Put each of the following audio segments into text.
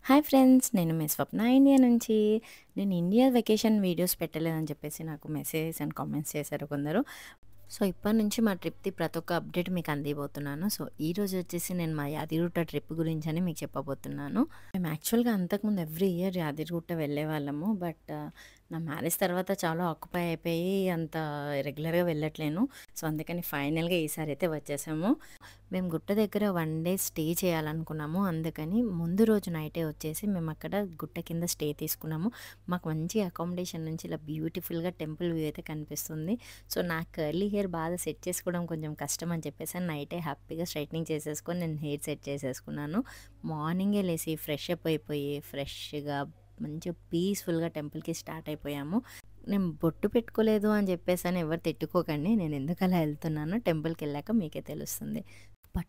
Hi friends, నేను మీ స్వప్న India నుంచి. నేను ఇండియా వెకేషన్ వీడియోస్ పెట్టలేదని చెప్పేసి నాకు మెసేజెస్ అండ్ కామెంట్స్ చేశారు కొందరు. సో ఇప్పటి నుంచి మా ట్రిప్ది ప్రతి ఒక్క అప్డేట్ మీకు అందిపోతున్నాను. సో ఈరోజు వచ్చేసి నేను మా యాదిగుట్ట ట్రిప్ గురించి అని మీకు చెప్పబోతున్నాను. మేము యాక్చువల్గా అంతకుముందు ఎవ్రీ ఇయర్ యాదిగుట్ట వెళ్ళే వాళ్ళము. బట్ నా మ్యారేజ్ తర్వాత చాలా ఆక్యుపై అయిపోయి అంత రెగ్యులర్గా వెళ్ళట్లేను. సో అందుకని ఫైనల్గా ఈసారి అయితే వచ్చేసాము. మేము గుట్ట దగ్గర 1 డే స్టే చేయాలనుకున్నాము. అందుకని ముందు రోజు నైటే వచ్చేసి మేము అక్కడ గుట్ట కింద స్టే తీసుకున్నాము. మాకు మంచి అకామిడేషన్ నుంచి ఇలా బ్యూటిఫుల్గా టెంపుల్ వ్యూ అయితే కనిపిస్తుంది. సో నా కర్లీ హెయిర్ బాగా సెట్ చేసుకోవడం కొంచెం కష్టం అని చెప్పేసి నైటే హ్యాపీగా స్ట్రైట్నింగ్ చేసేసుకొని నేను హెయిర్ సెట్ చేసేసుకున్నాను. మార్నింగే లేసి ఫ్రెష్ అప్ అయిపోయి ఫ్రెష్గా మంచిగా పీస్ఫుల్గా టెంపుల్కి స్టార్ట్ అయిపోయాము. నేను బొట్టు పెట్టుకోలేదు అని చెప్పేసి అని ఎవరు తిట్టుకోకండి. నేను ఎందుకు అలా వెళ్తున్నానో టెంపుల్కి వెళ్ళాక మీకే తెలుస్తుంది.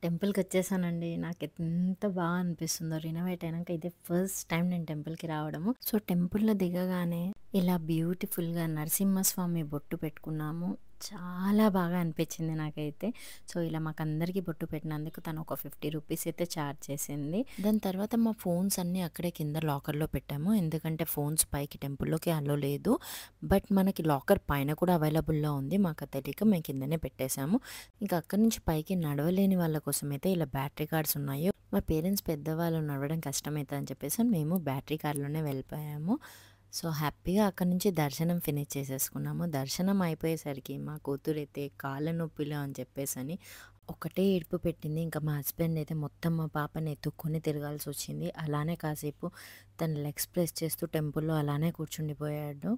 టెంపుల్కి వచ్చేసానండి. నాకు ఎంత బాగా అనిపిస్తుందో. రినోవేట్ అయినాక ఇదే ఫస్ట్ టైం నేను టెంపుల్కి రావడము. సో టెంపుల్లో దిగగానే ఇలా బ్యూటిఫుల్గా నరసింహస్వామి బొట్టు పెట్టుకున్నాము. చాలా బాగా అనిపించింది నాకైతే. సో ఇలా మాకు అందరికీ బొట్టు పెట్టినందుకు తను ఒక 50 రూపీస్ అయితే ఛార్జ్ చేసింది. దాని తర్వాత మా ఫోన్స్ అన్నీ అక్కడే కింద లాకర్లో పెట్టాము. ఎందుకంటే ఫోన్స్ పైకి టెంపుల్లోకి అలో లేదు. బట్ మనకి లాకర్ పైన కూడా అవైలబుల్లో ఉంది. మాకు తెలియక మేము కిందనే పెట్టేశాము. ఇంకా అక్కడి నుంచి పైకి నడవలేని వాళ్ళ కోసం అయితే ఇలా బ్యాటరీ కార్డ్స్ ఉన్నాయి. మా పేరెంట్స్ పెద్దవాళ్ళు నడవడం కష్టమవుతుంది అని చెప్పేసి మేము బ్యాటరీ కార్లోనే వెళ్ళిపోయాము. సో హ్యాపీగా అక్కడి నుంచి దర్శనం ఫినిష్ చేసేసుకున్నాము. దర్శనం అయిపోయేసరికి మా కూతురు అయితే కాళ్ళ నొప్పిలో అని చెప్పేసి అని ఒకటే ఏడుపు పెట్టింది. ఇంకా మా హస్బెండ్ అయితే మొత్తం మా పాపని ఎత్తుక్కొని తిరగాల్సి వచ్చింది. అలానే కాసేపు తన లెగ్స్ ప్రెస్ చేస్తూ టెంపుల్లో అలానే కూర్చుండిపోయాడు.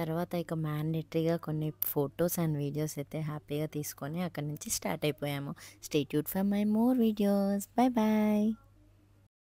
తర్వాత ఇక మ్యాండేటరీగా కొన్ని ఫొటోస్ అండ్ వీడియోస్ అయితే హ్యాపీగా తీసుకొని అక్కడి నుంచి స్టార్ట్ అయిపోయాము. Stay tuned for my more videos. Bye bye.